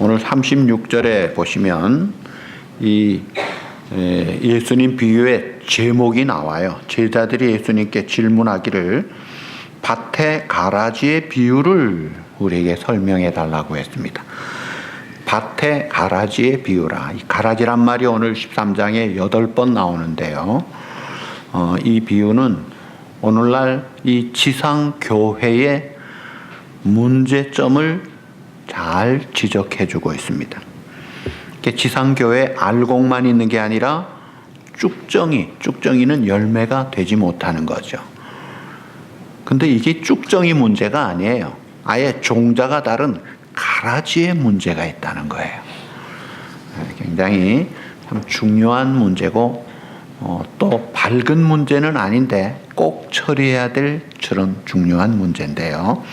오늘 36절에 보시면 이 예수님 비유의 제목이 나와요. 제자들이 예수님께 질문하기를 밭의 가라지의 비유를 우리에게 설명해 달라고 했습니다. 밭의 가라지의 비유라. 이 가라지란 말이 오늘 13장에 8번 나오는데요. 이 비유는 오늘날 이 지상교회의 문제점을 잘 지적해 주고 있습니다. 지상교회 알곡만 있는 게 아니라 쭉정이는 열매가 되지 못하는 거죠. 근데 이게 쭉정이 문제가 아니에요. 아예 종자가 다른 가라지의 문제가 있다는 거예요. 굉장히 참 중요한 문제고 또 밝은 문제는 아닌데 꼭 처리해야 될 저런 중요한 문제인데요.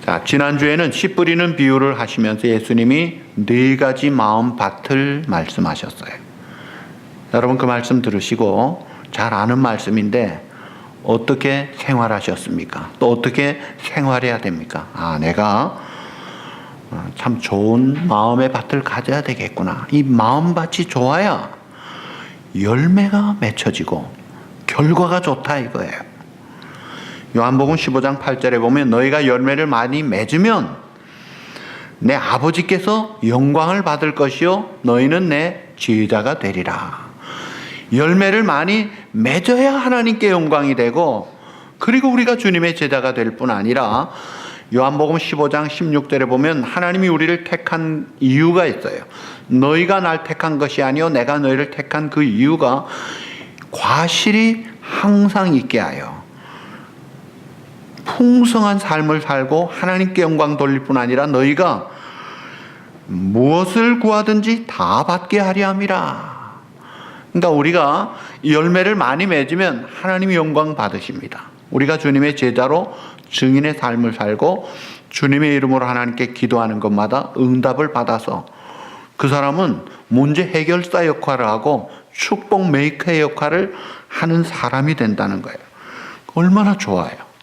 자, 지난주에는 씨 뿌리는 비유를 하시면서 예수님이 4가지 마음밭을 말씀하셨어요. 여러분 그 말씀 들으시고 잘 아는 말씀인데 어떻게 생활하셨습니까? 또 어떻게 생활해야 됩니까? 내가 참 좋은 마음의 밭을 가져야 되겠구나. 이 마음밭이 좋아야 열매가 맺혀지고 결과가 좋다 이거예요. 요한복음 15장 8절에 보면 너희가 열매를 많이 맺으면 내 아버지께서 영광을 받을 것이요 너희는 내 제자가 되리라. 열매를 많이 맺어야 하나님께 영광이 되고 그리고 우리가 주님의 제자가 될 뿐 아니라 요한복음 15장 16절에 보면 하나님이 우리를 택한 이유가 있어요. 너희가 날 택한 것이 아니요 내가 너희를 택한 그 이유가 과실이 항상 있게 하여 풍성한 삶을 살고 하나님께 영광 돌릴 뿐 아니라 너희가 무엇을 구하든지 다 받게 하려 함이라. 그러니까 우리가 열매를 많이 맺으면 하나님이 영광 받으십니다. 우리가 주님의 제자로 증인의 삶을 살고 주님의 이름으로 하나님께 기도하는 것마다 응답을 받아서 그 사람은 문제 해결사 역할을 하고 축복 메이커의 역할을 하는 사람이 된다는 거예요. 얼마나 좋아요.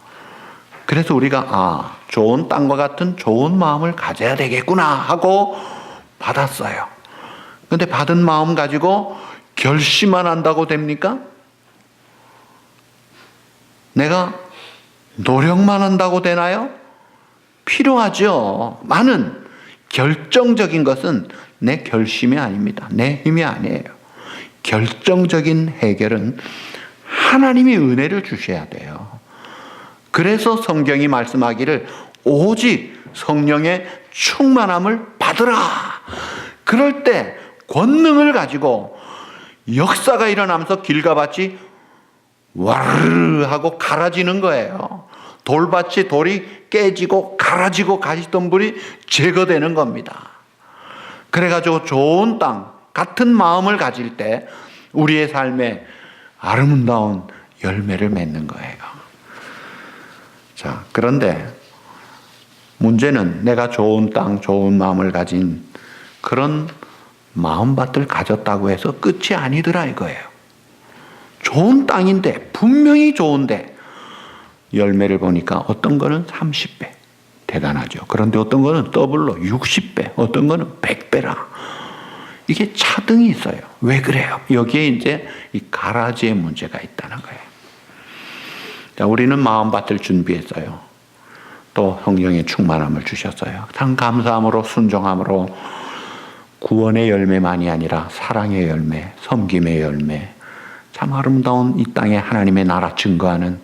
그래서 우리가 좋은 땅과 같은 좋은 마음을 가져야 되겠구나 하고 받았어요. 그런데 받은 마음 가지고 결심만 한다고 됩니까? 내가 노력만 한다고 되나요? 필요하죠. 많은 결정적인 것은 내 결심이 아닙니다. 내 힘이 아니에요. 결정적인 해결은 하나님이 은혜를 주셔야 돼요. 그래서 성경이 말씀하기를 오직 성령의 충만함을 받으라. 그럴 때 권능을 가지고 역사가 일어나면서 길가밭이 와르르 하고 갈아지는 거예요. 돌밭이 돌이 깨지고 갈아지고 가시덤불이 제거되는 겁니다. 그래가지고 좋은 땅 같은 마음을 가질 때 우리의 삶에 아름다운 열매를 맺는 거예요. 자, 그런데 문제는 내가 좋은 땅, 좋은 마음을 가진 그런 마음밭을 가졌다고 해서 끝이 아니더라 이거예요. 좋은 땅인데 분명히 좋은데 열매를 보니까 어떤 거는 30배 대단하죠. 그런데 어떤 거는 더블로 60배, 어떤 거는 100배라. 이게 차등이 있어요. 왜 그래요? 여기에 이제 이 가라지의 문제가 있다는 거예요. 자, 우리는 마음밭을 준비했어요. 또 성령의 충만함을 주셨어요. 참 감사함으로 순종함으로 구원의 열매만이 아니라 사랑의 열매, 섬김의 열매, 참 아름다운 이 땅에 하나님의 나라 증거하는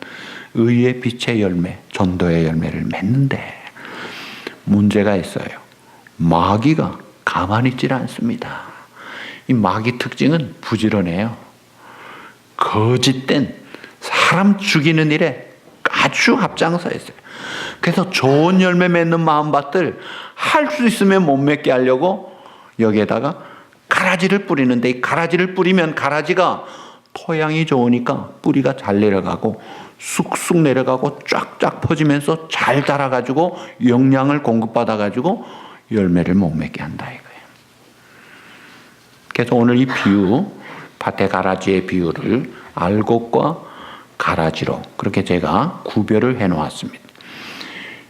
의의 빛의 열매, 전도의 열매를 맺는데 문제가 있어요. 마귀가 가만히 있질 않습니다. 이 마귀 특징은 부지런해요. 거짓된 사람 죽이는 일에 아주 앞장서 있어요. 그래서 좋은 열매 맺는 마음밭을 할 수 있으면 못 맺게 하려고 여기에다가 가라지를 뿌리는데 이 가라지를 뿌리면 가라지가 토양이 좋으니까 뿌리가 잘 내려가고 쑥쑥 내려가고 쫙쫙 퍼지면서 잘 자라가지고 영양을 공급받아가지고 열매를 못 맺게 한다 이거예요. 그래서 오늘 이 비유, 밭의 가라지의 비유를 알곡과 가라지로 그렇게 제가 구별을 해 놓았습니다.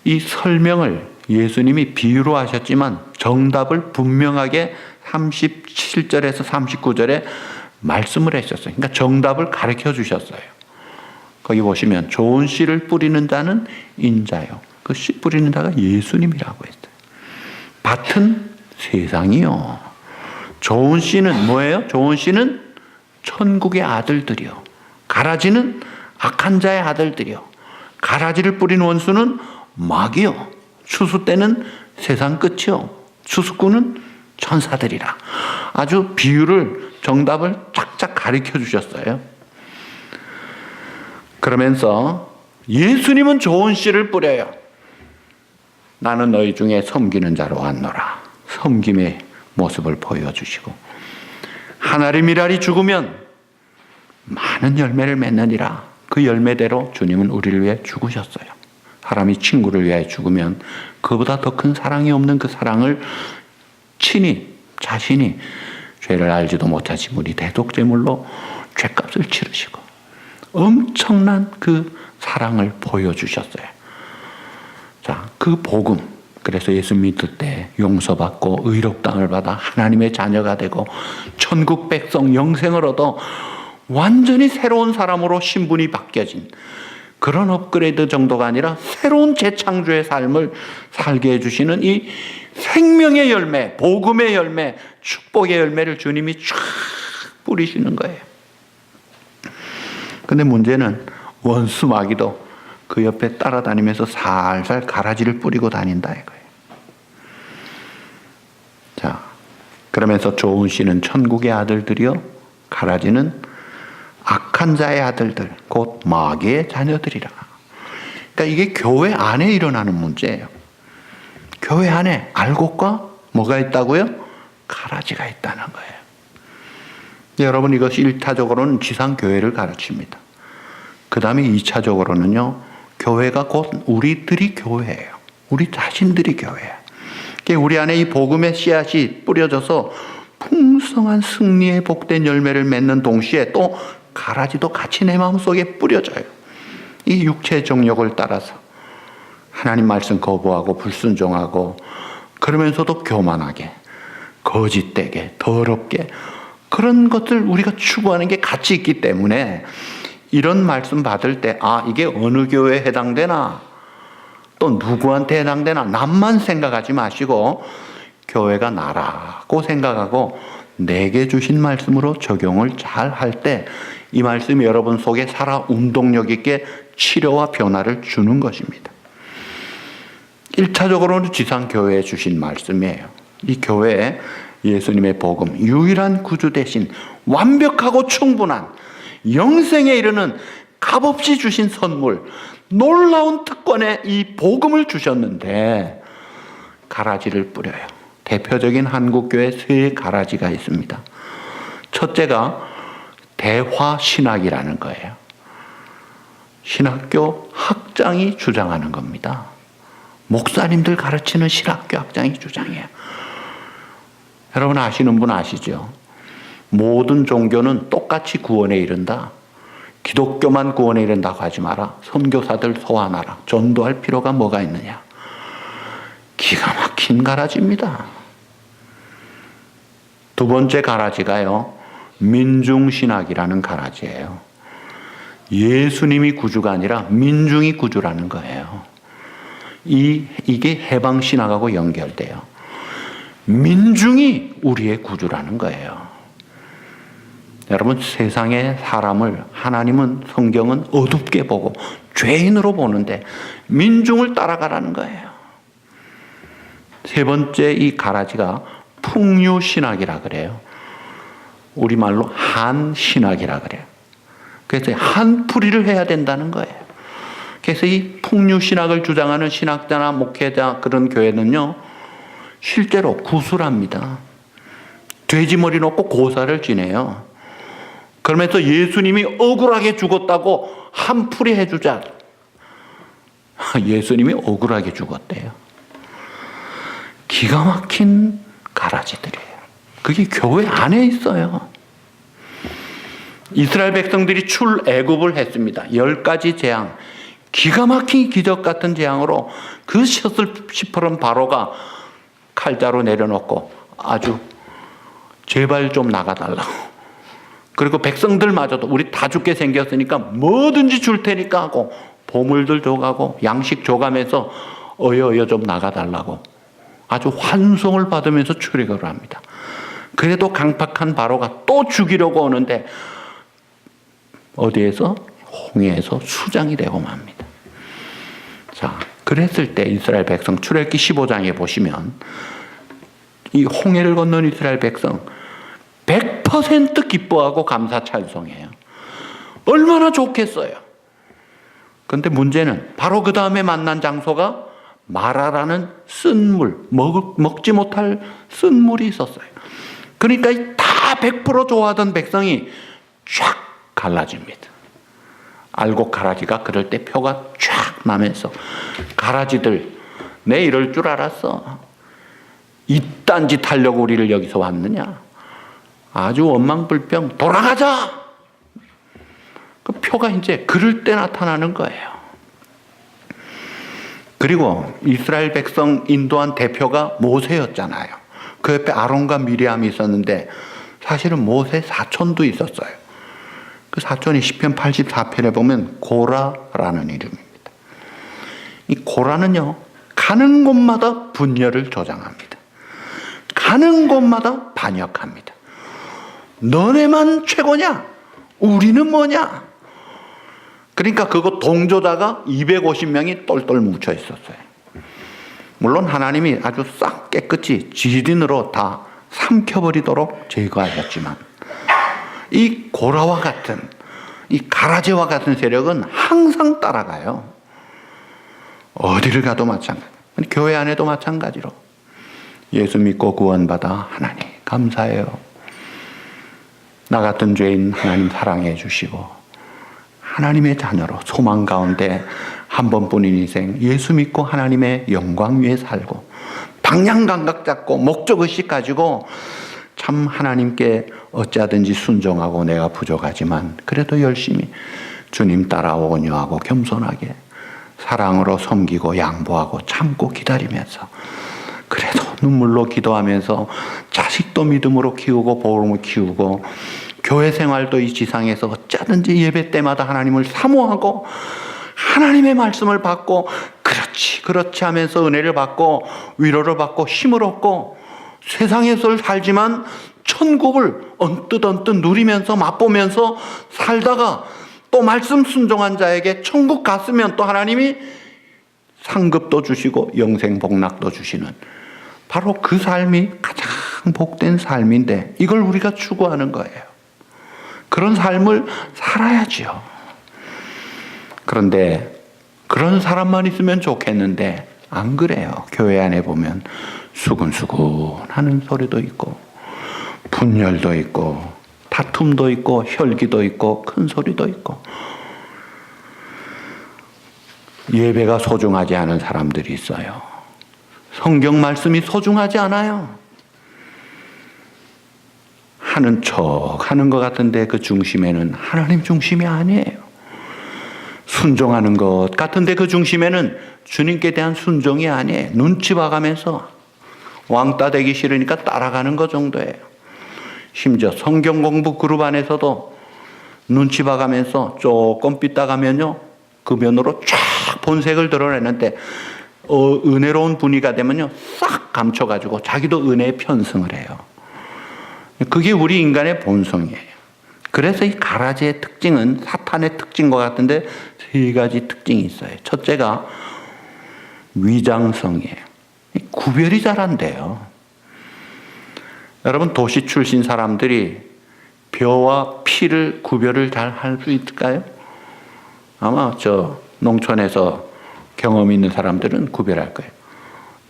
이 설명을 예수님이 비유로 하셨지만 정답을 분명하게 37절에서 39절에 말씀을 하셨어요. 그러니까 정답을 가르쳐 주셨어요. 거기 보시면 좋은 씨를 뿌리는 자는 인자요. 그 씨 뿌리는 자가 예수님이라고 했어요. 밭은 세상이요. 좋은 씨는 뭐예요? 좋은 씨는 천국의 아들들이요. 가라지는 악한 자의 아들들이요. 가라지를 뿌린 원수는 마귀요. 추수 때는 세상 끝이요. 추수꾼은 천사들이라. 아주 비유를 정답을 쫙쫙 가르쳐 주셨어요. 그러면서 예수님은 좋은 씨를 뿌려요. 나는 너희 중에 섬기는 자로 왔노라. 섬김의 모습을 보여주시고 하나리 미랄이 죽으면 많은 열매를 맺느니라. 그 열매대로 주님은 우리를 위해 죽으셨어요. 사람이 친구를 위해 죽으면 그보다 더 큰 사랑이 없는 그 사랑을 친히 자신이 죄를 알지도 못하지 우리 대속제물로 죄값을 치르시고 엄청난 그 사랑을 보여주셨어요. 자, 그 복음, 그래서 예수 믿을 때 용서받고 의롭다함을 받아 하나님의 자녀가 되고 천국 백성 영생을 얻어 완전히 새로운 사람으로 신분이 바뀌어진 그런 업그레이드 정도가 아니라 새로운 재창조의 삶을 살게 해주시는 이 생명의 열매, 복음의 열매, 축복의 열매를 주님이 쫙 뿌리시는 거예요. 근데 문제는 원수 마귀도 그 옆에 따라다니면서 살살 가라지를 뿌리고 다닌다 이거예요. 자, 그러면서 좋은 씨는 천국의 아들들이요, 가라지는 악한 자의 아들들, 곧 마귀의 자녀들이라. 그러니까 이게 교회 안에 일어나는 문제예요. 교회 안에 알곡과 뭐가 있다고요? 가라지가 있다는 거예요. 여러분, 이것이 1차적으로는 지상교회를 가르칩니다. 그 다음에 2차적으로는요, 교회가 곧 우리들이 교회예요. 우리 자신들이 교회예요. 우리 안에 이 복음의 씨앗이 뿌려져서 풍성한 승리의 복된 열매를 맺는 동시에 또 가라지도 같이 내 마음속에 뿌려져요. 이 육체의 정욕을 따라서 하나님 말씀 거부하고 불순종하고 그러면서도 교만하게 거짓되게 더럽게 그런 것들 우리가 추구하는 게 같이 있기 때문에 이런 말씀 받을 때 이게 어느 교회에 해당되나 또 누구한테 해당되나 남만 생각하지 마시고 교회가 나라고 생각하고 내게 주신 말씀으로 적용을 잘 할 때 이 말씀이 여러분 속에 살아 운동력 있게 치료와 변화를 주는 것입니다. 1차적으로는 지상교회에 주신 말씀이에요. 이 교회에 예수님의 복음, 유일한 구주 대신 완벽하고 충분한 영생에 이르는 값없이 주신 선물, 놀라운 특권의 이 복음을 주셨는데 가라지를 뿌려요. 대표적인 한국교회 세 가라지가 있습니다. 첫째가 대화신학이라는 거예요. 신학교 학장이 주장하는 겁니다. 목사님들 가르치는 신학교 학장이 주장해요. 여러분 아시는 분 아시죠? 모든 종교는 똑같이 구원에 이른다. 기독교만 구원에 이른다고 하지 마라. 선교사들 소환하라. 전도할 필요가 뭐가 있느냐. 기가 막힌 가라지입니다. 두 번째 가라지가요, 민중신학이라는 가라지예요. 예수님이 구주가 아니라 민중이 구주라는 거예요. 이게 해방신학하고 연결돼요. 민중이 우리의 구주라는 거예요. 여러분, 세상의 사람을 하나님은, 성경은 어둡게 보고 죄인으로 보는데 민중을 따라가라는 거예요. 세 번째 이 가라지가 풍류신학이라 그래요. 우리말로 한신학이라 그래요. 그래서 한풀이를 해야 된다는 거예요. 그래서 이 풍류신학을 주장하는 신학자나 목회자 그런 교회는요, 실제로 구술합니다. 돼지머리 놓고 고사를 지내요. 그러면서 예수님이 억울하게 죽었다고 한풀이 해주자. 예수님이 억울하게 죽었대요. 기가 막힌 가라지들이에요. 그게 교회 안에 있어요. 이스라엘 백성들이 출애굽을 했습니다. 10가지 재앙, 기가 막힌 기적 같은 재앙으로 그 셔슬 시퍼런 바로가 칼자루 내려놓고 아주 제발 좀 나가달라고. 그리고 백성들마저도 우리 다 죽게 생겼으니까 뭐든지 줄 테니까 하고 보물들 줘가고 양식 줘가면서 어여 좀 나가달라고 아주 환송을 받으면서 출애굽을 합니다. 그래도 강팍한 바로가 또 죽이려고 오는데 어디에서? 홍해에서 수장이 되고 맙니다. 자, 그랬을 때 이스라엘 백성 출애굽기 15장에 보시면 이 홍해를 건넌 이스라엘 백성 100% 기뻐하고 감사 찬송해요. 얼마나 좋겠어요. 그런데 문제는 바로 그 다음에 만난 장소가 마라라는 쓴물, 먹지 못할 쓴물이 있었어요. 그러니까 다 100% 좋아하던 백성이 쫙 갈라집니다. 알곡 가라지가 그럴 때 표가 쫙 나면서 가라지들, 내 이럴 줄 알았어. 이딴 짓 하려고 우리를 여기서 왔느냐. 아주 원망불평, 돌아가자. 그 표가 이제 그럴 때 나타나는 거예요. 그리고 이스라엘 백성 인도한 대표가 모세였잖아요. 그 옆에 아론과 미리암이 있었는데 사실은 모세 사촌도 있었어요. 그 사촌이 시편 84편에 보면 고라라는 이름입니다. 이 고라는요, 가는 곳마다 분열을 조장합니다. 가는 곳마다 반역합니다. 너네만 최고냐? 우리는 뭐냐? 그러니까 그거 동조자가 250명이 똘똘 뭉쳐 있었어요. 물론 하나님이 아주 싹 깨끗이 지린으로 다 삼켜버리도록 제거하셨지만 이 고라와 같은, 이 가라지와 같은 세력은 항상 따라가요. 어디를 가도 마찬가지. 교회 안에도 마찬가지로. 예수 믿고 구원받아 하나님 감사해요. 나 같은 죄인 하나님 사랑해 주시고 하나님의 자녀로 소망 가운데 한 번뿐인 인생 예수 믿고 하나님의 영광 위에 살고 방향 감각 잡고 목적의식 가지고 참 하나님께 어찌하든지 순종하고 내가 부족하지만 그래도 열심히 주님 따라 온유하고 겸손하게 사랑으로 섬기고 양보하고 참고 기다리면서 그래도 눈물로 기도하면서 자식도 믿음으로 키우고 복음을 키우고 교회 생활도 이 지상에서 어찌하든지 예배 때마다 하나님을 사모하고 하나님의 말씀을 받고 그렇지 하면서 은혜를 받고 위로를 받고 힘을 얻고 세상에서 살지만 천국을 언뜻 누리면서 맛보면서 살다가 또 말씀 순종한 자에게 천국 갔으면 또 하나님이 상급도 주시고 영생 복락도 주시는 바로 그 삶이 가장 복된 삶인데 이걸 우리가 추구하는 거예요. 그런 삶을 살아야지요. 그런데 그런 사람만 있으면 좋겠는데 안 그래요. 교회 안에 보면 수근수근 하는 소리도 있고 분열도 있고 다툼도 있고 혈기도 있고 큰 소리도 있고 예배가 소중하지 않은 사람들이 있어요. 성경 말씀이 소중하지 않아요. 하는 척 하는 것 같은데 그 중심에는 하나님 중심이 아니에요. 순종하는 것 같은데 그 중심에는 주님께 대한 순종이 아니에요. 눈치 봐가면서 왕따 되기 싫으니까 따라가는 것 정도예요. 심지어 성경 공부 그룹 안에서도 눈치 봐가면서 조금 삐딱하면요 그 면으로 쫙 본색을 드러내는데 은혜로운 분위기가 되면요 싹 감춰가지고 자기도 은혜에 편승을 해요. 그게 우리 인간의 본성이에요. 그래서 이 가라지의 특징은 사탄의 특징과 같은데 세 가지 특징이 있어요. 첫째가 위장성이에요. 구별이 잘 안 돼요. 여러분 도시 출신 사람들이 벼와 피를 구별을 잘 할 수 있을까요? 아마 저 농촌에서 경험 있는 사람들은 구별할 거예요.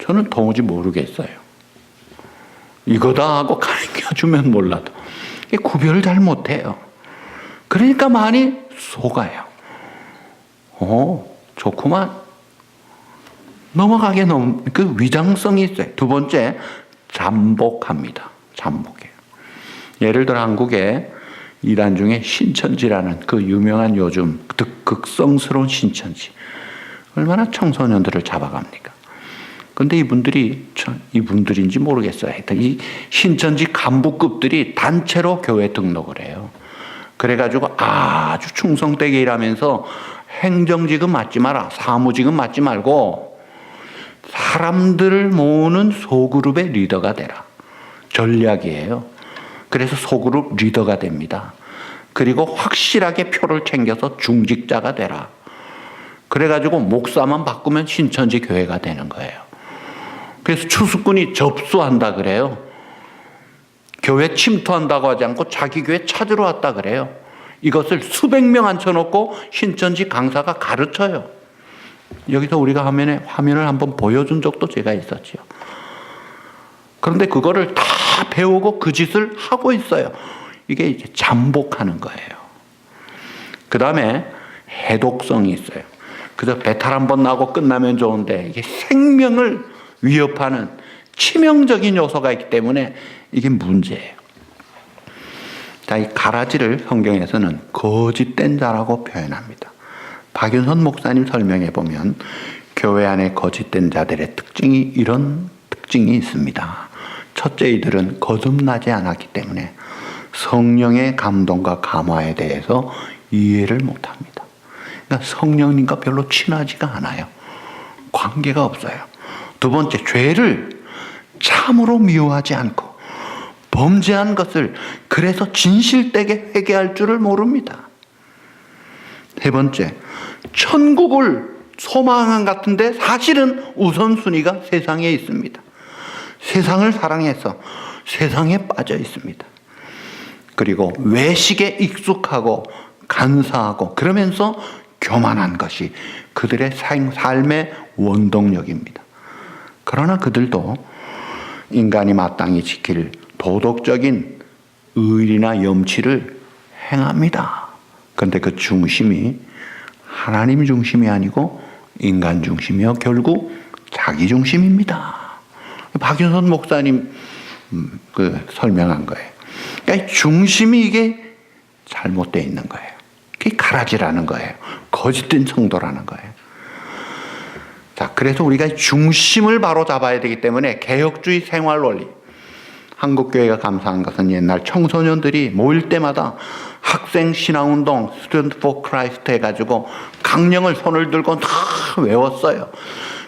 저는 도무지 모르겠어요. 이거다 하고 가르쳐주면 몰라도 구별을 잘 못해요. 그러니까 많이 속아요. 좋구만. 넘어가게 그 위장성이 있어요. 두 번째, 잠복합니다. 잠복해요. 예를 들어 한국에 이단 중에 신천지라는 그 유명한 요즘 극성스러운 신천지. 얼마나 청소년들을 잡아갑니까? 근데 이분들인지 모르겠어요. 하여튼 이 신천지 간부급들이 단체로 교회 등록을 해요. 그래가지고 아주 충성되게 일하면서 행정직은 맡지 마라, 사무직은 맡지 말고 사람들을 모으는 소그룹의 리더가 되라. 전략이에요. 그래서 소그룹 리더가 됩니다. 그리고 확실하게 표를 챙겨서 중직자가 되라. 그래가지고 목사만 바꾸면 신천지 교회가 되는 거예요. 그래서 추수꾼이 접수한다 그래요. 교회 침투한다고 하지 않고 자기 교회 찾으러 왔다 그래요. 이것을 수백 명 앉혀놓고 신천지 강사가 가르쳐요. 여기서 우리가 화면을 한번 보여준 적도 제가 있었죠. 그런데 그거를 다 배우고 그 짓을 하고 있어요. 이게 이제 잠복하는 거예요. 그 다음에 해독성이 있어요. 그래서 배탈 한번 나고 끝나면 좋은데 이게 생명을 위협하는 치명적인 요소가 있기 때문에 이게 문제예요. 자, 이 가라지를 성경에서는 거짓된 자라고 표현합니다. 박윤선 목사님 설명해 보면 교회 안에 거짓된 자들의 특징이 이런 특징이 있습니다. 첫째, 이들은 거듭나지 않았기 때문에 성령의 감동과 감화에 대해서 이해를 못합니다. 그러니까 성령님과 별로 친하지가 않아요. 관계가 없어요. 두 번째, 죄를 참으로 미워하지 않고 범죄한 것을 그래서 진실되게 회개할 줄을 모릅니다. 세 번째, 천국을 소망한 같은데 사실은 우선순위가 세상에 있습니다. 세상을 사랑해서 세상에 빠져 있습니다. 그리고 외식에 익숙하고 간사하고 그러면서 교만한 것이 그들의 삶의 원동력입니다. 그러나 그들도 인간이 마땅히 지킬 도덕적인 의리나 염치를 행합니다. 그런데 그 중심이 하나님 중심이 아니고 인간 중심이요, 결국 자기 중심입니다. 박윤선 목사님 설명한 거예요. 그러니까 중심이 이게 잘못되어 있는 거예요. 그게 가라지라는 거예요. 거짓된 성도라는 거예요. 자, 그래서 우리가 중심을 바로 잡아야 되기 때문에 개혁주의 생활 원리. 한국교회가 감사한 것은 옛날 청소년들이 모일 때마다 학생 신앙운동, 스튜던트 포 크라이스트 해가지고 강령을 손을 들고 다 외웠어요.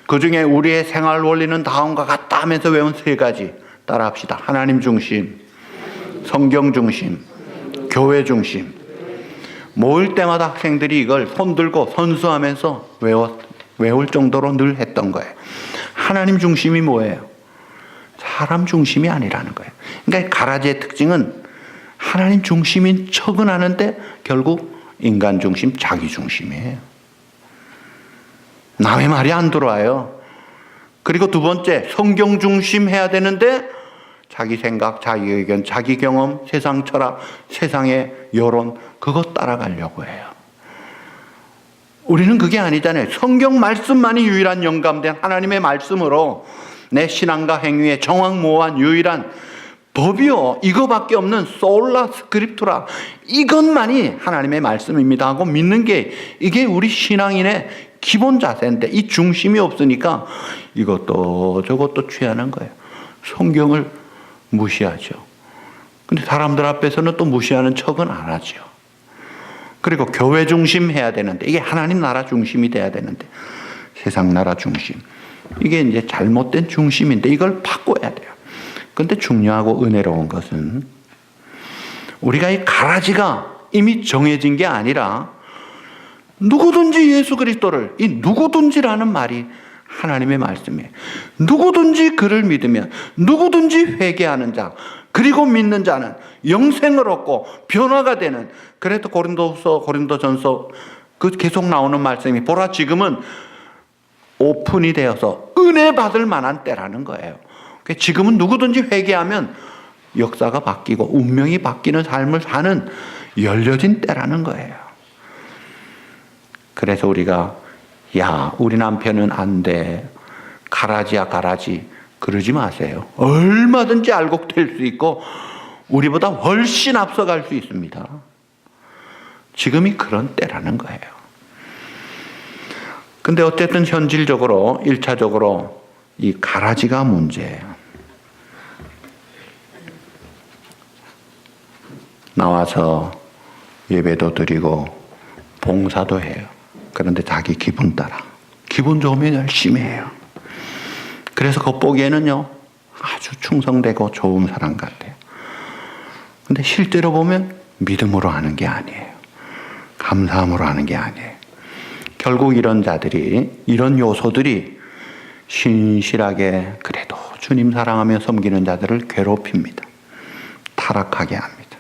그 중에 우리의 생활 원리는 다음과 같다 하면서 외운 세 가지 따라합시다. 하나님 중심, 성경 중심, 교회 중심. 모일 때마다 학생들이 이걸 손 들고 선수하면서 외울 정도로 늘 했던 거예요. 하나님 중심이 뭐예요? 사람 중심이 아니라는 거예요. 그러니까 가라지의 특징은 하나님 중심인 척은 하는데 결국 인간 중심, 자기 중심이에요. 남의 말이 안 들어와요. 그리고 두 번째, 성경 중심 해야 되는데 자기 생각, 자기 의견, 자기 경험, 세상 철학, 세상의 여론 그거 따라가려고 해요. 우리는 그게 아니잖아요. 성경 말씀만이 유일한 영감된 하나님의 말씀으로 내 신앙과 행위에 정확무오한 유일한 법이요, 이거밖에 없는 솔라 스크립투라, 이것만이 하나님의 말씀입니다 하고 믿는 게 이게 우리 신앙인의 기본 자세인데 이 중심이 없으니까 이것도 저것도 취하는 거예요. 성경을 무시하죠. 근데 사람들 앞에서는 또 무시하는 척은 안 하죠. 그리고 교회 중심 해야 되는데 이게 하나님 나라 중심이 돼야 되는데 세상 나라 중심, 이게 이제 잘못된 중심인데 이걸 바꿔야 돼요. 근데 중요하고 은혜로운 것은 우리가 이 가라지가 이미 정해진 게 아니라 누구든지 예수 그리스도를, 이 누구든지라는 말이 하나님의 말씀이에요. 누구든지 그를 믿으면, 누구든지 회개하는 자, 그리고 믿는 자는 영생을 얻고 변화가 되는. 그래도 고린도전서 그 계속 나오는 말씀이 보라 지금은 오픈이 되어서 은혜 받을 만한 때라는 거예요. 지금은 누구든지 회개하면 역사가 바뀌고 운명이 바뀌는 삶을 사는 열려진 때라는 거예요. 그래서 우리가 야, 우리 남편은 안 돼, 가라지야 가라지 그러지 마세요. 얼마든지 알곡될 수 있고 우리보다 훨씬 앞서갈 수 있습니다. 지금이 그런 때라는 거예요. 근데 어쨌든 현실적으로 1차적으로 이 가라지가 문제예요. 나와서 예배도 드리고 봉사도 해요. 그런데 자기 기분 따라. 기분 좋으면 열심히 해요. 그래서 겉보기에는요, 아주 충성되고 좋은 사람 같아요. 근데 실제로 보면 믿음으로 하는 게 아니에요. 감사함으로 하는 게 아니에요. 결국 이런 자들이, 이런 요소들이 신실하게 그래도 주님 사랑하며 섬기는 자들을 괴롭힙니다. 타락하게 합니다.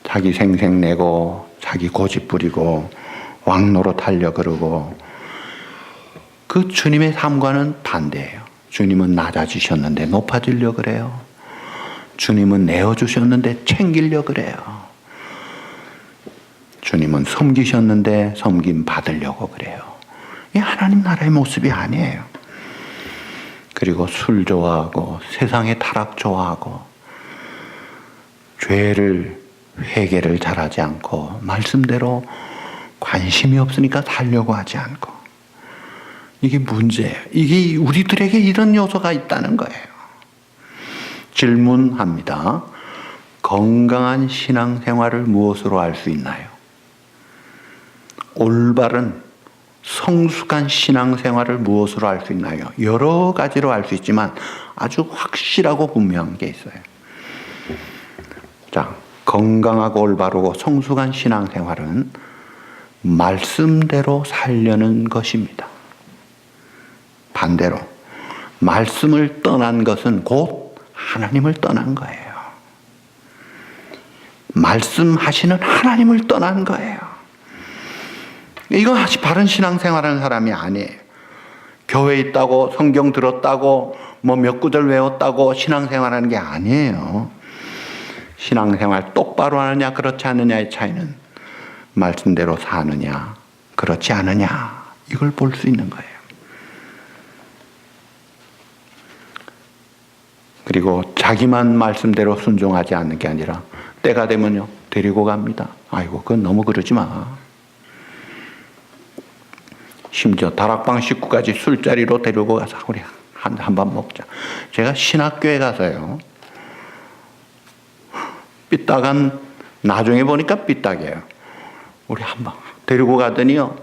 자기 생색내고 자기 고집 부리고 왕노릇 하려 그러고, 그 주님의 삶과는 반대예요. 주님은 낮아지셨는데 높아지려 그래요. 주님은 내어주셨는데 챙기려 그래요. 주님은 섬기셨는데 섬김 받으려고 그래요. 이 하나님 나라의 모습이 아니에요. 그리고 술 좋아하고 세상의 타락 좋아하고 죄를 회개를 잘하지 않고 말씀대로 관심이 없으니까 살려고 하지 않고, 이게 문제예요. 이게 우리들에게 이런 요소가 있다는 거예요. 질문합니다. 건강한 신앙생활을 무엇으로 알 수 있나요? 올바른 성숙한 신앙생활을 무엇으로 알 수 있나요? 여러 가지로 알 수 있지만 아주 확실하고 분명한 게 있어요. 자, 건강하고 올바르고 성숙한 신앙생활은 말씀대로 살려는 것입니다. 반대로 말씀을 떠난 것은 곧 하나님을 떠난 거예요. 말씀하시는 하나님을 떠난 거예요. 이거 바른 신앙생활하는 사람이 아니에요. 교회에 있다고 성경 들었다고 뭐 몇 구절 외웠다고 신앙생활하는 게 아니에요. 신앙생활 똑바로 하느냐 그렇지 않느냐의 차이는 말씀대로 사느냐 그렇지 않느냐, 이걸 볼 수 있는 거예요. 그리고 자기만 말씀대로 순종하지 않는 게 아니라 때가 되면요 데리고 갑니다. 아이고 그건 너무 그러지 마. 심지어 다락방 식구까지 술자리로 데리고 가서 우리 한 번 먹자. 제가 신학교에 가서요, 삐딱한, 나중에 보니까 삐딱이에요. 우리 한번 데리고 가더니요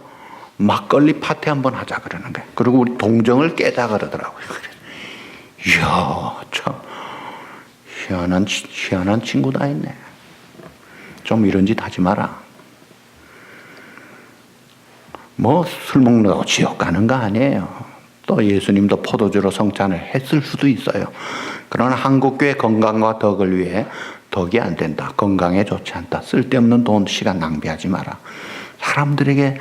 막걸리 파티 한번 하자 그러는 거예요. 그리고 우리 동정을 깨자 그러더라고요. 이야, 참 희한한 친구 다 있네. 좀 이런 짓 하지 마라. 뭐 술 먹는다고 지옥 가는 거 아니에요. 또 예수님도 포도주로 성찬을 했을 수도 있어요. 그러나 한국교회 건강과 덕을 위해 덕이 안 된다, 건강에 좋지 않다, 쓸데없는 돈 시간 낭비하지 마라, 사람들에게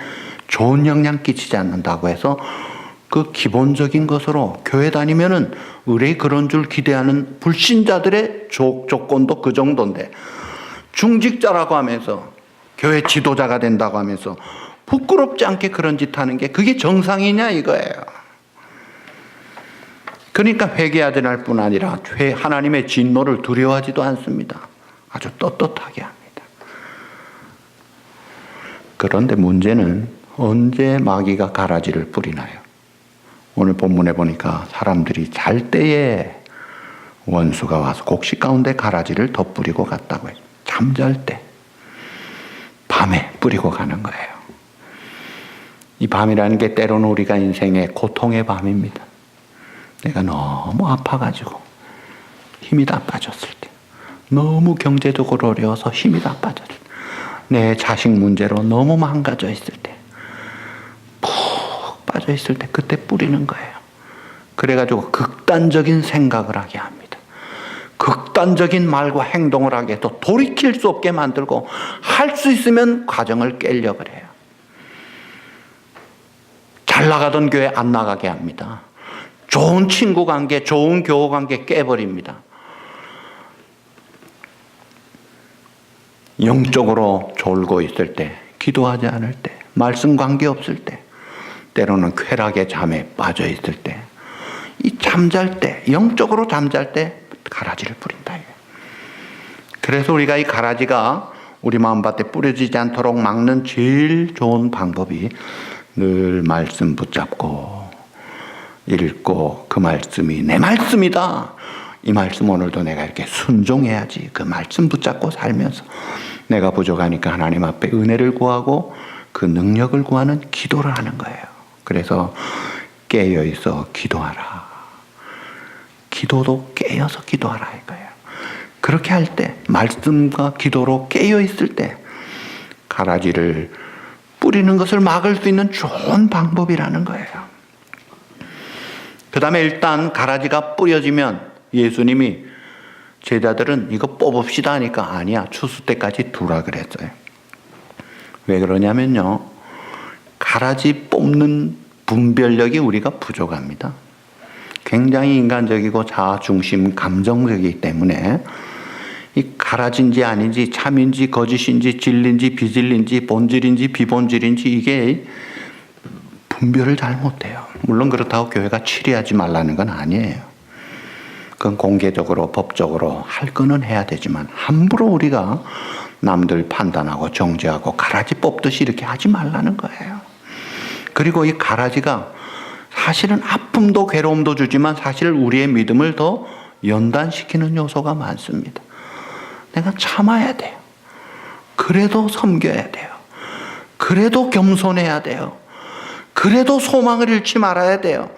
좋은 영향 끼치지 않는다고 해서 그 기본적인 것으로 교회 다니면은 의뢰 그런 줄 기대하는 불신자들의 조건도 그 정도인데, 중직자라고 하면서 교회 지도자가 된다고 하면서 부끄럽지 않게 그런 짓 하는 게 그게 정상이냐 이거예요. 그러니까 회개하지 않을 뿐 아니라 하나님의 진노를 두려워하지도 않습니다. 아주 떳떳하게 합니다. 그런데 문제는 언제 마귀가 가라지를 뿌리나요? 오늘 본문에 보니까 사람들이 잘 때에 원수가 와서 곡식 가운데 가라지를 덧뿌리고 갔다고 해요. 잠잘 때, 밤에 뿌리고 가는 거예요. 이 밤이라는 게 때로는 우리가 인생의 고통의 밤입니다. 내가 너무 아파가지고 힘이 다 빠졌을 때, 너무 경제적으로 어려워서 힘이 다 빠졌을 때, 내 자식 문제로 너무 망가져 있을 때, 푹 빠져 있을 때, 그때 뿌리는 거예요. 그래가지고 극단적인 생각을 하게 합니다. 극단적인 말과 행동을 하게 해서 돌이킬 수 없게 만들고, 할 수 있으면 가정을 깨려고 그래요. 잘 나가던 교회 안 나가게 합니다. 좋은 친구 관계, 좋은 교우 관계 깨버립니다. 영적으로 졸고 있을 때, 기도하지 않을 때, 말씀 관계 없을 때, 때로는 쾌락의 잠에 빠져 있을 때, 이 잠잘 때, 영적으로 잠잘 때 가라지를 뿌린다. 그래서 우리가 이 가라지가 우리 마음밭에 뿌려지지 않도록 막는 제일 좋은 방법이 늘 말씀 붙잡고 읽고 그 말씀이 내 말씀이다. 이 말씀 오늘도 내가 이렇게 순종해야지. 그 말씀 붙잡고 살면서 내가 부족하니까 하나님 앞에 은혜를 구하고 그 능력을 구하는 기도를 하는 거예요. 그래서 깨어있어 기도하라. 기도도 깨어서 기도하라 이거예요. 그렇게 할 때, 말씀과 기도로 깨어있을 때 가라지를 뿌리는 것을 막을 수 있는 좋은 방법이라는 거예요. 그 다음에 일단 가라지가 뿌려지면 예수님이 제자들은 이거 뽑읍시다 하니까 아니야, 추수 때까지 두라 그랬어요. 왜 그러냐면요, 가라지 뽑는 분별력이 우리가 부족합니다. 굉장히 인간적이고 자아중심, 감정적이기 때문에 이 가라지인지 아닌지, 참인지 거짓인지, 진리인지 비진리인지, 본질인지 비본질인지 이게 분별을 잘 못해요. 물론 그렇다고 교회가 치리하지 말라는 건 아니에요. 그건 공개적으로 법적으로 할 거는 해야 되지만 함부로 우리가 남들 판단하고 정죄하고 가라지 뽑듯이 이렇게 하지 말라는 거예요. 그리고 이 가라지가 사실은 아픔도 괴로움도 주지만 사실 우리의 믿음을 더 연단시키는 요소가 많습니다. 내가 참아야 돼요. 그래도 섬겨야 돼요. 그래도 겸손해야 돼요. 그래도 소망을 잃지 말아야 돼요.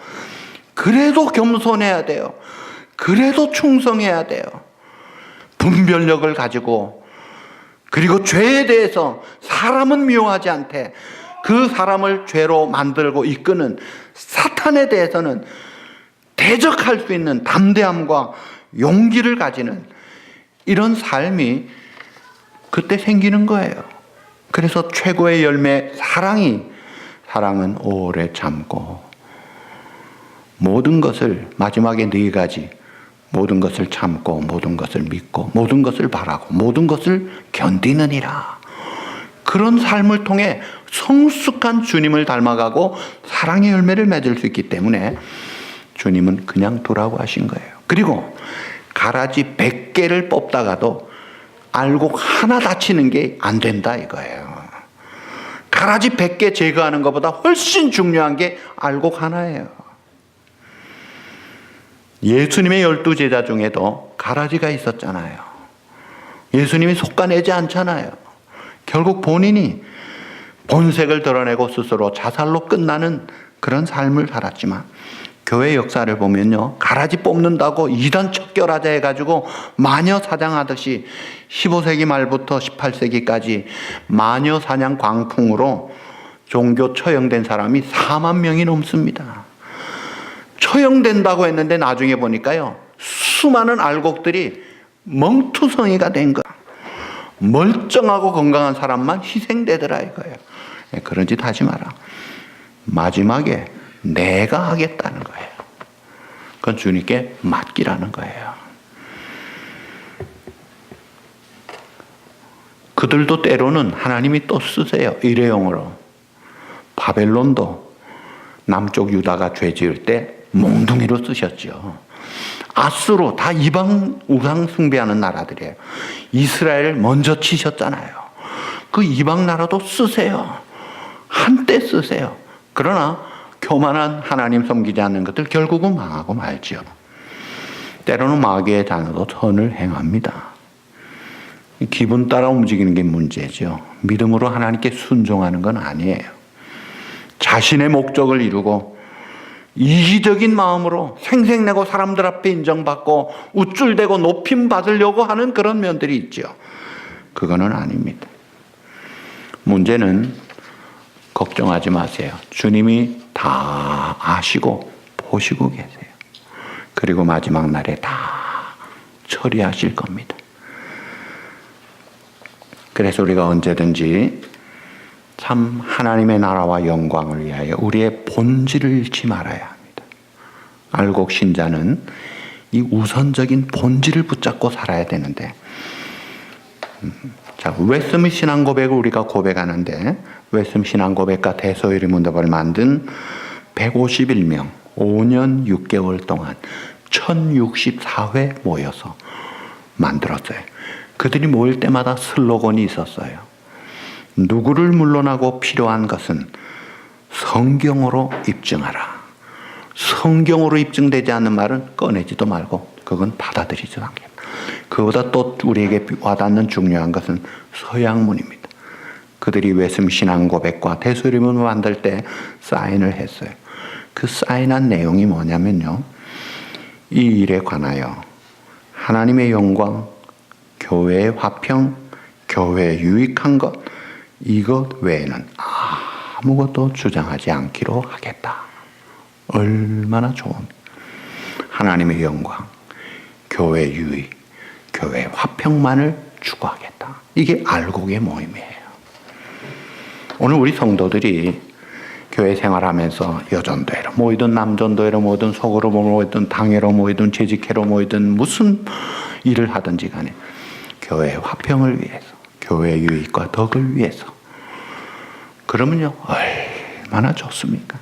그래도 겸손해야 돼요. 그래도 충성해야 돼요. 분별력을 가지고, 그리고 죄에 대해서 사람은 미워하지 않되 그 사람을 죄로 만들고 이끄는 사탄에 대해서는 대적할 수 있는 담대함과 용기를 가지는 이런 삶이 그때 생기는 거예요. 그래서 최고의 열매 사랑은 오래 참고 모든 것을, 마지막에 4가지, 모든 것을 참고 모든 것을 믿고 모든 것을 바라고 모든 것을 견디느니라. 그런 삶을 통해 성숙한 주님을 닮아가고 사랑의 열매를 맺을 수 있기 때문에 주님은 그냥 두라고 하신 거예요. 그리고 가라지 100개를 뽑다가도 알곡 하나 다치는 게 안 된다 이거예요. 가라지 100개 제거하는 것보다 훨씬 중요한 게 알곡 하나예요. 예수님의 12제자 중에도 가라지가 있었잖아요. 예수님이 속아내지 않잖아요. 결국 본인이 본색을 드러내고 스스로 자살로 끝나는 그런 삶을 살았지만 교회 역사를 보면요, 가라지 뽑는다고 이단 척결하자 해가지고 마녀 사냥하듯이 15세기 말부터 18세기까지 마녀 사냥 광풍으로 종교 처형된 사람이 4만 명이 넘습니다. 처형된다고 했는데 나중에 보니까요, 수많은 알곡들이 멍투성이가 된 거야. 멀쩡하고 건강한 사람만 희생되더라 이거예요. 그런 짓 하지 마라. 마지막에 내가 하겠다는 거예요. 그건 주님께 맡기라는 거예요. 그들도 때로는 하나님이 또 쓰세요. 일회용으로. 바벨론도 남쪽 유다가 죄 지을 때 몽둥이로 쓰셨죠. 아수로, 다 이방 우상 숭배하는 나라들이에요. 이스라엘을 먼저 치셨잖아요. 그 이방 나라도 쓰세요. 한때 쓰세요. 그러나 교만한 하나님 섬기지 않는 것들 결국은 망하고 말죠. 때로는 마귀의 자녀도 선을 행합니다. 기분 따라 움직이는 게 문제죠. 믿음으로 하나님께 순종하는 건 아니에요. 자신의 목적을 이루고 이기적인 마음으로 생색내고 사람들 앞에 인정받고 우쭐대고 높임 받으려고 하는 그런 면들이 있죠. 그거는 아닙니다. 문제는 걱정하지 마세요. 주님이 다 아시고 보시고 계세요. 그리고 마지막 날에 다 처리하실 겁니다. 그래서 우리가 언제든지 참 하나님의 나라와 영광을 위하여 우리의 본질을 잃지 말아야 합니다. 알곡 신자는 이 우선적인 본질을 붙잡고 살아야 되는데, 자, 웨스미 신앙 고백을 우리가 고백하는데, 웨스미 신앙 고백과 대소요리 문답을 만든 151명, 5년 6개월 동안 1064회 모여서 만들었어요. 그들이 모일 때마다 슬로건이 있었어요. 누구를 물러나고 필요한 것은 성경으로 입증하라. 성경으로 입증되지 않는 말은 꺼내지도 말고 그건 받아들이지도 않겠다. 그보다 또 우리에게 와닿는 중요한 것은 서양문입니다. 그들이 웨스민 신앙 고백과 대소리문을 만들 때 사인을 했어요. 그 사인한 내용이 뭐냐면요. 이 일에 관하여 하나님의 영광, 교회의 화평, 교회에 유익한 것, 이것 외에는 아무것도 주장하지 않기로 하겠다. 얼마나 좋은 하나님의 영광, 교회의 유익, 교회의 화평만을 추구하겠다. 이게 알곡의 모임이에요. 오늘 우리 성도들이 교회 생활하면서 여전도회로 모이든 남전도회로 모이든 속으로 모이든 당회로 모이든 재직회로 모이든 무슨 일을 하든지 간에 교회의 화평을 위해서, 교회의 유익과 덕을 위해서, 그러면요 얼마나 좋습니까?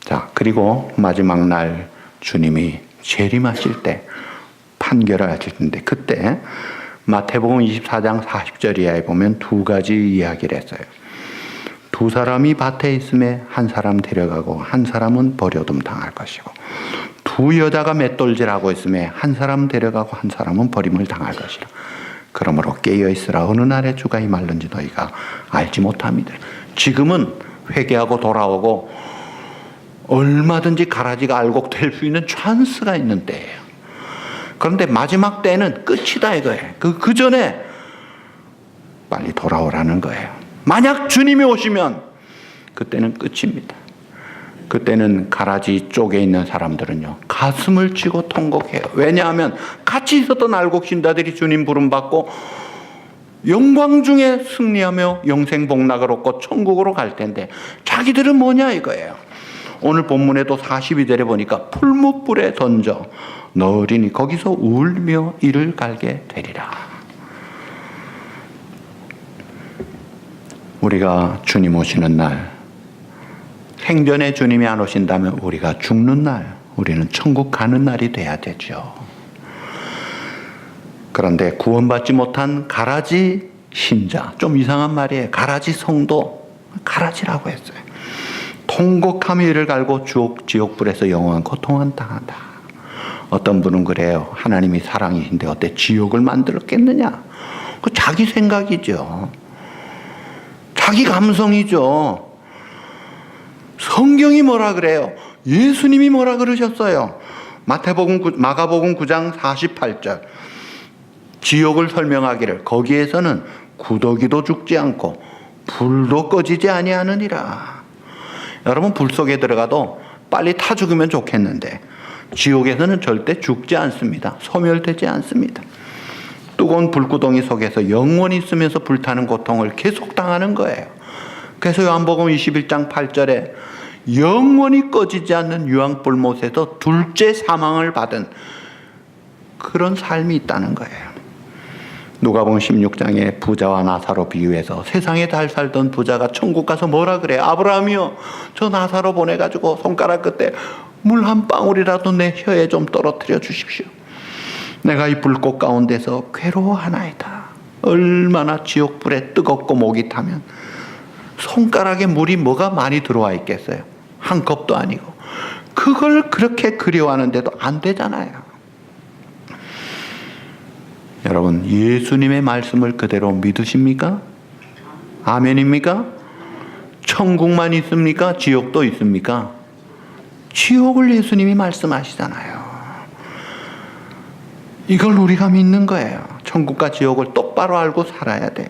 자, 그리고 마지막 날 주님이 재림하실 때, 판결을 하실 텐데, 그때 마태복음 24장 40절 이하에 보면 두 가지 이야기를 했어요. 두 사람이 밭에 있음에 한 사람 데려가고 한 사람은 버려둠 당할 것이고, 두 여자가 맷돌질하고 있음에 한 사람 데려가고 한 사람은 버림을 당할 것이라. 그러므로 깨어있으라. 어느 날에 주가 임할는지 너희가 알지 못합니다. 지금은 회개하고 돌아오고 얼마든지 가라지가 알곡될 수 있는 찬스가 있는 때예요. 그런데 마지막 때는 끝이다 이거예요. 그 전에 빨리 돌아오라는 거예요. 만약 주님이 오시면 그때는 끝입니다. 그때는 가라지 쪽에 있는 사람들은요 가슴을 치고 통곡해요. 왜냐하면 같이 있었던 알곡 신자들이 주님 부름받고 영광 중에 승리하며 영생 복락을 얻고 천국으로 갈 텐데 자기들은 뭐냐 이거예요. 오늘 본문에도 42절에 보니까 풀무불에 던져 넣으리니 거기서 울며 이를 갈게 되리라. 우리가 주님 오시는 날, 생전에 주님이 안 오신다면 우리가 죽는 날, 우리는 천국 가는 날이 돼야 되죠. 그런데 구원받지 못한 가라지 신자, 좀 이상한 말이에요. 가라지 성도, 가라지라고 했어요. 통곡하며 이를 갈고 지옥불에서 영원한 고통을 당한다. 어떤 분은 그래요. 하나님이 사랑이신데 어때 지옥을 만들었겠느냐? 그 자기 생각이죠. 자기 감성이죠. 성경이 뭐라 그래요? 예수님이 뭐라 그러셨어요? 마가복음 9장 48절. 지옥을 설명하기를 거기에서는 구더기도 죽지 않고 불도 꺼지지 아니하느니라. 여러분, 불 속에 들어가도 빨리 타 죽으면 좋겠는데 지옥에서는 절대 죽지 않습니다. 소멸되지 않습니다. 뜨거운 불구덩이 속에서 영원히 있으면서 불타는 고통을 계속 당하는 거예요. 그래서 요한복음 21장 8절에 영원히 꺼지지 않는 유황불못에서 둘째 사망을 받은 그런 삶이 있다는 거예요. 누가복음 16장에 부자와 나사로 비유해서 세상에 잘 살던 부자가 천국 가서 뭐라 그래요? 아브라함이요, 저 나사로 보내가지고 손가락 끝에 물 한 방울이라도 내 혀에 좀 떨어뜨려 주십시오. 내가 이 불꽃 가운데서 괴로워하나이다. 얼마나 지옥불에 뜨겁고 목이 타면 손가락에 물이 뭐가 많이 들어와 있겠어요? 한 컵도 아니고. 그걸 그렇게 그리워하는데도 안 되잖아요. 여러분, 예수님의 말씀을 그대로 믿으십니까? 아멘입니까? 천국만 있습니까? 지옥도 있습니까? 지옥을 예수님이 말씀하시잖아요. 이걸 우리가 믿는 거예요. 천국과 지옥을 똑바로 알고 살아야 돼요.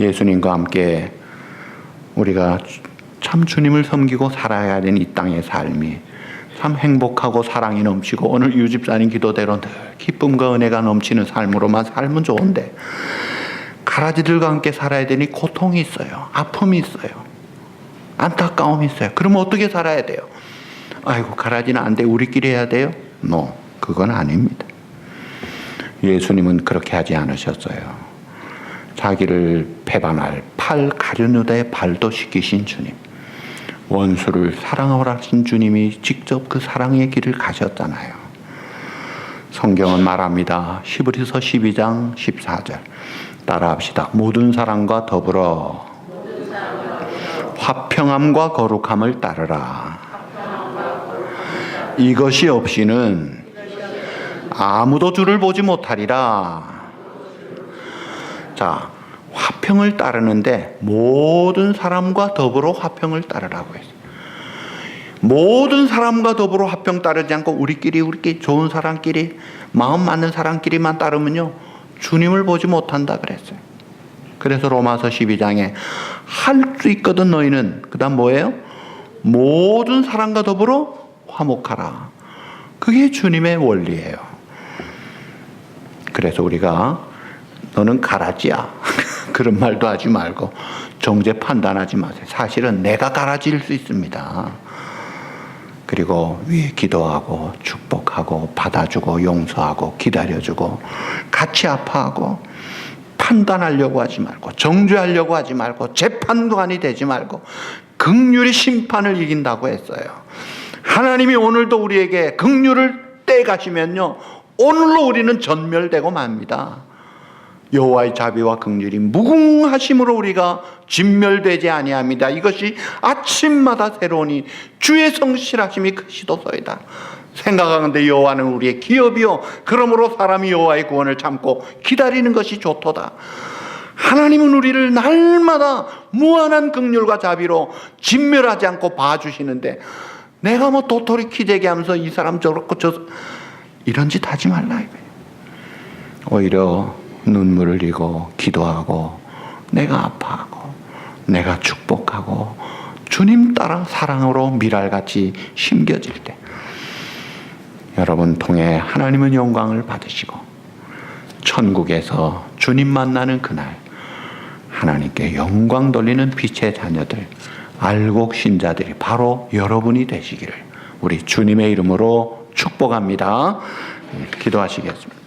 예수님과 함께 우리가 참 주님을 섬기고 살아야 되는 이 땅의 삶이 참 행복하고 사랑이 넘치고 오늘 유집사님 기도대로 늘 기쁨과 은혜가 넘치는 삶으로만 살면 좋은데 가라지들과 함께 살아야 되니 고통이 있어요. 아픔이 있어요. 안타까움이 있어요. 그러면 어떻게 살아야 돼요? 아이고, 가라지는 안 돼. 우리끼리 해야 돼요? No, 그건 아닙니다. 예수님은 그렇게 하지 않으셨어요. 자기를 배반할 팔 가룟유다의 발도 씻기신 주님, 원수를 사랑하라 하신 주님이 직접 그 사랑의 길을 가셨잖아요. 성경은 말합니다. 히브리서 12장 14절 따라합시다. 모든 사람과 더불어 화평함과 거룩함을 따르라. 이것이 없이는 아무도 주를 보지 못하리라. 자, 화평을 따르는데 모든 사람과 더불어 화평을 따르라고 했어요. 모든 사람과 더불어 화평 따르지 않고 우리끼리 좋은 사람끼리, 마음 맞는 사람끼리만 따르면요, 주님을 보지 못한다 그랬어요. 그래서 로마서 12장에 할 수 있거든 너희는, 그 다음 뭐예요? 모든 사람과 더불어 화목하라. 그게 주님의 원리예요. 그래서 우리가 너는 가라지야 그런 말도 하지 말고 정죄 판단하지 마세요. 사실은 내가 가라지일 수 있습니다. 그리고 위에 기도하고 축복하고 받아주고 용서하고 기다려주고 같이 아파하고 판단하려고 하지 말고 정죄하려고 하지 말고 재판관이 되지 말고 긍휼이 심판을 이긴다고 했어요. 하나님이 오늘도 우리에게 긍휼을 떼가시면요, 오늘로 우리는 전멸되고 맙니다. 여호와의 자비와 긍휼이 무궁하심으로 우리가 진멸되지 아니합니다. 이것이 아침마다 새로우니 주의 성실하심이 크시도소이다. 생각하건대 여호와는 우리의 기업이요 그러므로 사람이 여호와의 구원을 참고 기다리는 것이 좋도다. 하나님은 우리를 날마다 무한한 긍휼과 자비로 진멸하지 않고 봐주시는데 내가 뭐 도토리 키재기 하면서 이 사람 저렇고 저 이런 짓 하지 말라 이거예요. 오히려 눈물을 흘리고 기도하고 내가 아파하고 내가 축복하고 주님 따라 사랑으로 밀알같이 심겨질 때 여러분 통해 하나님은 영광을 받으시고 천국에서 주님 만나는 그날 하나님께 영광 돌리는 빛의 자녀들, 알곡 신자들이 바로 여러분이 되시기를 우리 주님의 이름으로 축복합니다. 기도하시겠습니다.